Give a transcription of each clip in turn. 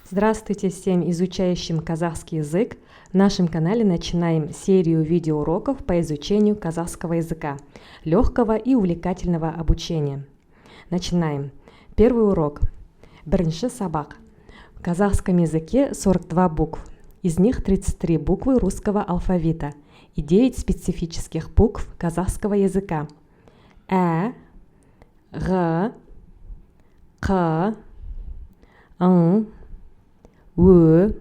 Здравствуйте всем изучающим казахский язык. В нашем канале начинаем серию видеоуроков по изучению казахского языка, легкого и увлекательного обучения. Начинаем. Первый урок. Бірінші сабақ. В казахском языке 42 букв. Из них 33 буквы русского алфавита и 9 специфических букв казахского языка. Г, Қ, Ң, Ө,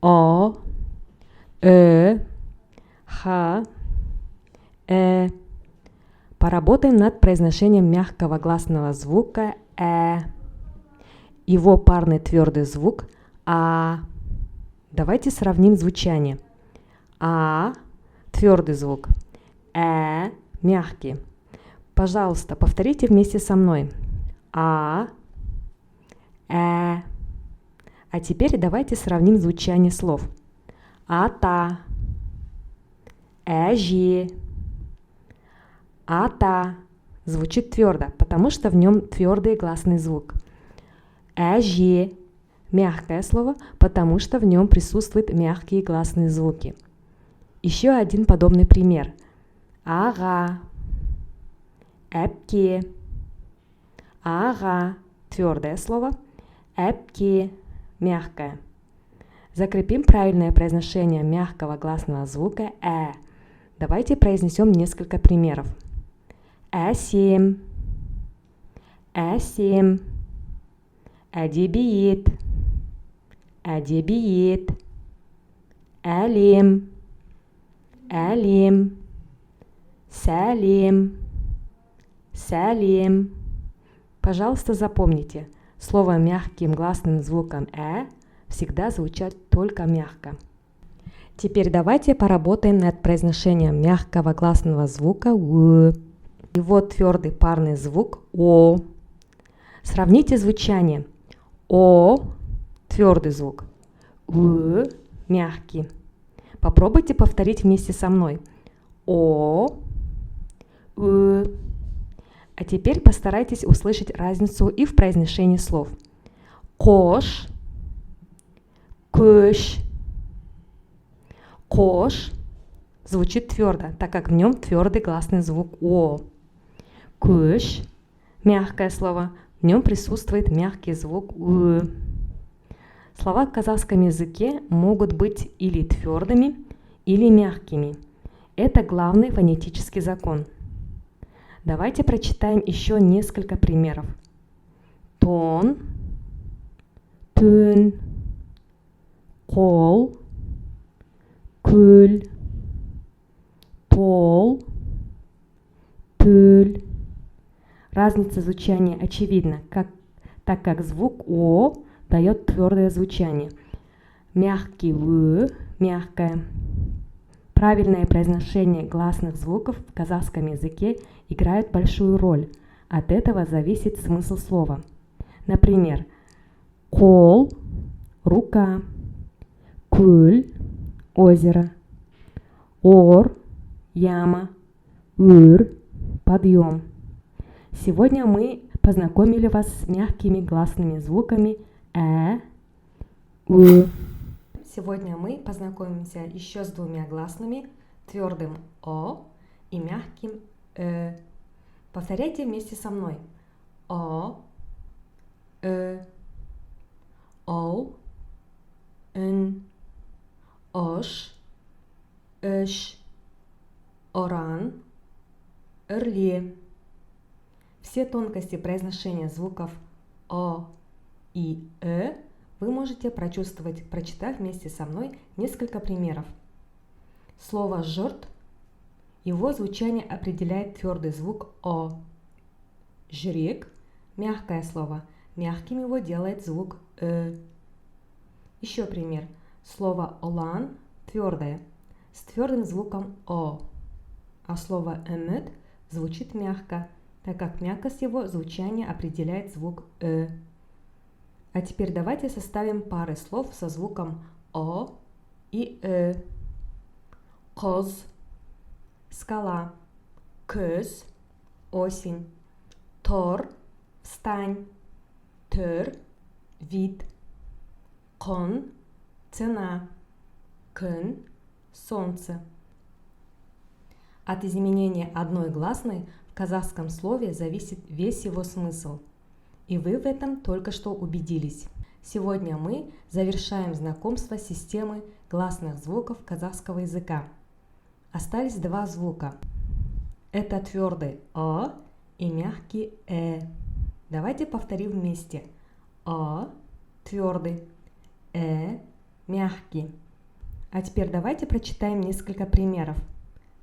О, Х, Поработаем над произношением мягкого гласного звука Его парный твердый звук А. Давайте сравним звучание. А – твердый звук, мягкий. Пожалуйста, повторите вместе со мной. А, А теперь давайте сравним звучание слов. Ата, Әже. Ата звучит твердо, потому что в нем твердый гласный звук. Әже мягкое слово, потому что в нем присутствуют мягкие гласные звуки. Еще один подобный пример. Ага, Әпке. Ага твердое слово, Әпке мягкое. Закрепим правильное произношение мягкого гласного звука Давайте произнесем несколько примеров. Әсем, Әсем, Әдебиет, Әдебиет, Әлем, Әлем, Сәлем, Сәлем. Пожалуйста, запомните, слово мягким гласным звуком всегда звучат только мягко. Теперь давайте поработаем над произношением мягкого гласного звука Его твердый парный звук О. Сравните звучание. О – твердый звук, мягкий. Попробуйте повторить вместе со мной. О, А теперь постарайтесь услышать разницу и в произношении слов. Кош, көш. Кош звучит твердо, так как в нем твердый гласный звук О. Көш – мягкое слово, в нем присутствует мягкий звук Слова в казахском языке могут быть или твердыми, или мягкими. Это главный фонетический закон. Давайте прочитаем еще несколько примеров. Тон, түн, қол, көл, тол, пөл. Разница звучания очевидна, так как звук О дает твердое звучание. Мягкий мягкое. Правильное произношение гласных звуков в казахском языке играет большую роль. От этого зависит смысл слова. Например, қол – рука, көл – озеро, ор – яма, өр – подъем. Сегодня мы познакомили вас с мягкими гласными звуками Сегодня мы познакомимся еще с двумя гласными, твердым О и мягким Повторяйте вместе со мной. О, Оу, Н, Ош, Эш, Оран, Ырле. Все тонкости произношения звуков О и вы можете прочувствовать, прочитав вместе со мной несколько примеров. Слово «жұрт», его звучание определяет твердый звук О. Жүрек – мягкое слово, мягким его делает звук Еще пример. Слово «олан» – твердое, с твердым звуком О. А слово «эмет» звучит мягко, так как мягкость его звучания определяет звук А теперь давайте составим пары слов со звуком О и Қоз – скала, көз – осень, тор – встань, түр – вид. Кон – цена. Кын – солнце. От изменения одной гласной в казахском слове зависит весь его смысл. И вы в этом только что убедились. Сегодня мы завершаем знакомство с системой гласных звуков казахского языка. Остались два звука. Это твердый «а» и мягкий «э». Давайте повторим вместе. «А» – твердый, «э» – мягкий. А теперь давайте прочитаем несколько примеров.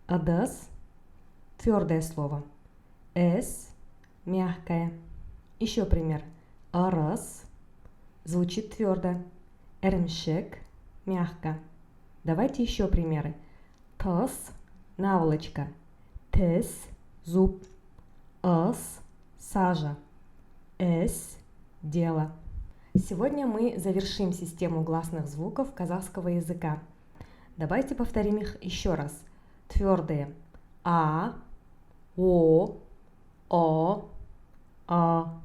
«Ыдыс» – твердое слово, «эс» – мягкое. Еще пример. «Ырыс» звучит твердо, «эрмшек» – мягко. Давайте еще примеры. «Тыс» – наволочка, «тіс» – зуб, «ыс» – сажа, «эс» – дело. Сегодня мы завершим систему гласных звуков казахского языка. Давайте повторим их еще раз. Твердые «а», «о», «о», «а».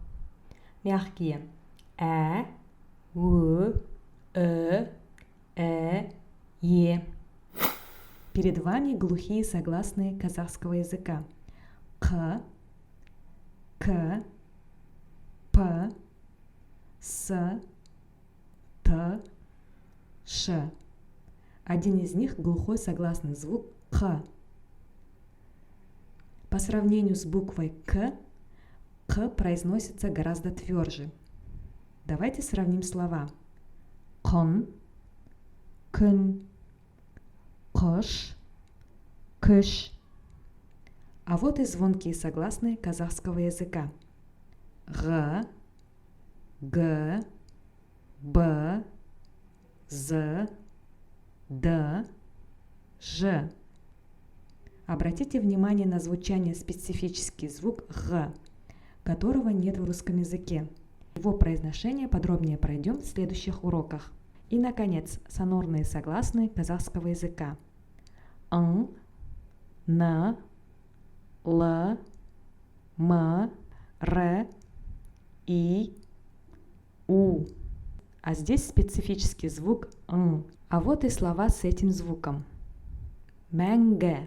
Мягкие «э», «у», «э», «е». Перед вами глухие согласные казахского языка. К, К, П, С, Т, Ш. Один из них глухой согласный звук Х. По сравнению с буквой К произносится гораздо тверже. Давайте сравним слова. Кон, күн, қыш, күш. А вот и звонкие согласные казахского языка. Г, Г, Б, З, Д, Ж. Обратите внимание на звучание специфический звук Г, которого нет в русском языке. Его произношение подробнее пройдем в следующих уроках. И, наконец, сонорные согласные казахского языка. Н, Н, Л, М, Р, И, У. А здесь специфический звук Н. А вот и слова с этим звуком. Мәңгі,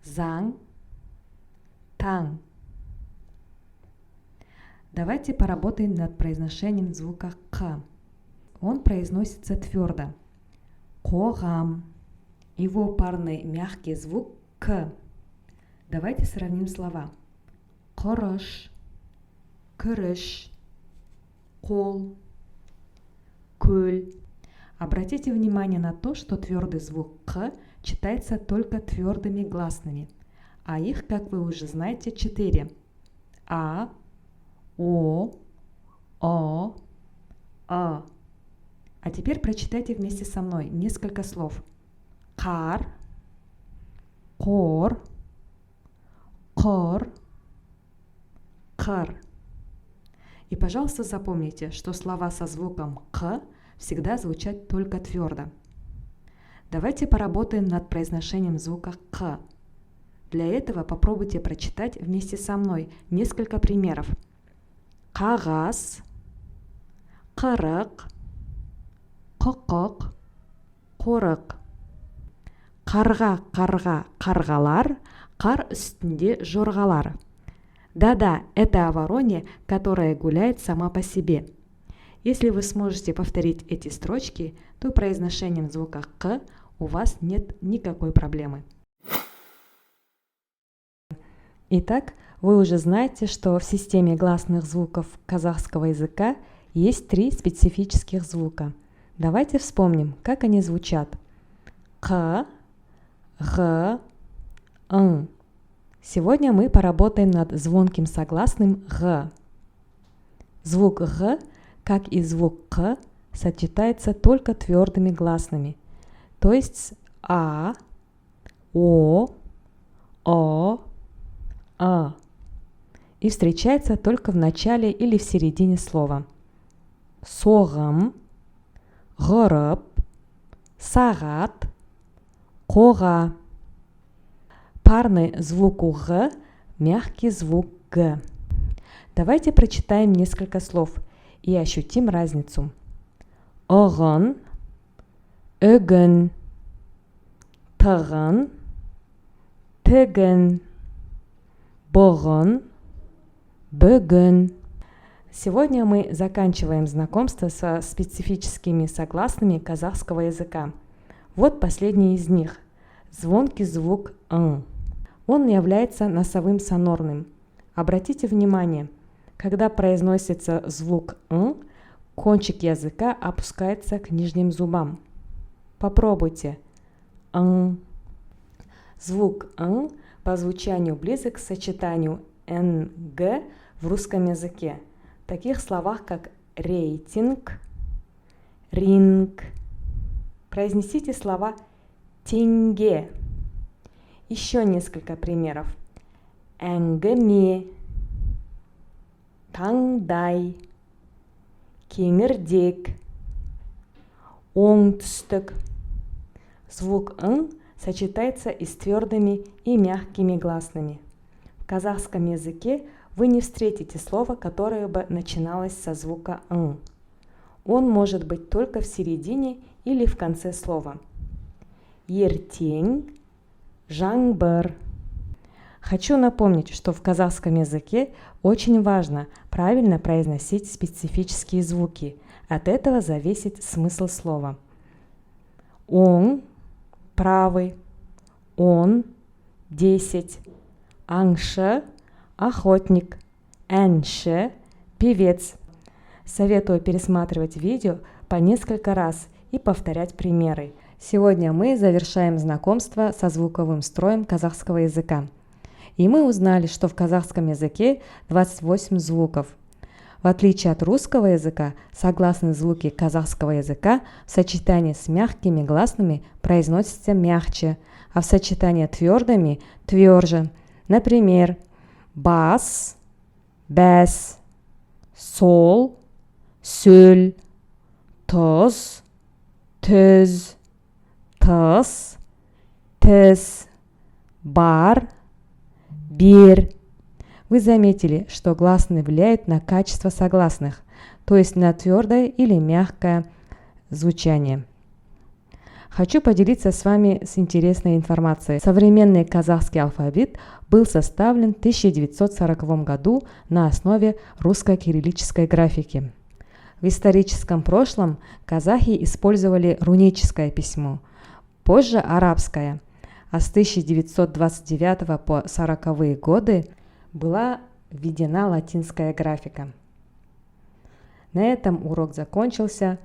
заң, таң. Давайте поработаем над произношением звука К. Он произносится твердо. Қоғам. Его парный мягкий звук К. Давайте сравним слова. Құрыш, күріш, қол, көл. Обратите внимание на то, что твердый звук К читается только твердыми гласными, а их, как вы уже знаете, 4. А, О, А. А теперь прочитайте вместе со мной несколько слов. Қар, қор, құр, қыр. И, пожалуйста, запомните, что слова со звуком К всегда звучат только твердо. Давайте поработаем над произношением звука К. Для этого попробуйте прочитать вместе со мной несколько примеров. Қағаз, қырық, құқық, қорық. Қарға, қарға, қарғалар, қар үстінде жорғалар. Да-да, это о вороне, которая гуляет сама по себе. Если вы сможете повторить эти строчки, то произношением звука «к» у вас нет никакой проблемы. Итак, вы уже знаете, что в системе гласных звуков казахского языка есть 3 специфических звука. Давайте вспомним, как они звучат. К, Г, Н. Сегодня мы поработаем над звонким согласным Г. Звук Г, как и звук К, сочетается только твердыми гласными, то есть А, О, А. И встречается только в начале или в середине слова. Соғым, ғұрып, сағат, қоға. Парный звук у Г, мягкий звук Г. Давайте прочитаем несколько слов и ощутим разницу. оғын, үгін, тығын, тігін, бұғын, бүгін. Сегодня мы заканчиваем знакомство со специфическими согласными казахского языка. Вот последний из них – звонкий звук «н». Он является носовым сонорным. Обратите внимание, когда произносится звук «н», кончик языка опускается к нижним зубам. Попробуйте. «Н». Звук «н» по звучанию близок к сочетанию «нг» в русском языке. В таких словах, как рейтинг, ринг. Произнесите слова тенге. Еще несколько примеров. Әңгіме, таңдай, кеңірдек, оңтүстік. Звук «н» сочетается и с твердыми и мягкими гласными. В казахском языке вы не встретите слово, которое бы начиналось со звука «н». Он может быть только в середине или в конце слова. Ертең, жаңбыр. Хочу напомнить, что в казахском языке очень важно правильно произносить специфические звуки. От этого зависит смысл слова. Оң, правый, он, 10, аңшы, охотник, әнші, певец. Советую пересматривать видео по несколько раз и повторять примеры. Сегодня мы завершаем знакомство со звуковым строем казахского языка. И мы узнали, что в казахском языке 28 звуков. В отличие от русского языка, согласные звуки казахского языка в сочетании с мягкими гласными произносятся мягче, а в сочетании твердыми – тверже. Например, бас, бәс, сол, сөл, тұз, түз, тыс, тіс, бар, бер. Вы заметили, что гласные влияют на качество согласных, то есть на твердое или мягкое звучание. Хочу поделиться с вами с интересной информацией. Современный казахский алфавит был составлен в 1940 году на основе русской кириллической графики. В историческом прошлом казахи использовали руническое письмо, позже арабское, а с 1929 по 1940-е годы была введена латинская графика. На этом урок закончился.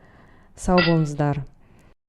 Сау болыңыздар.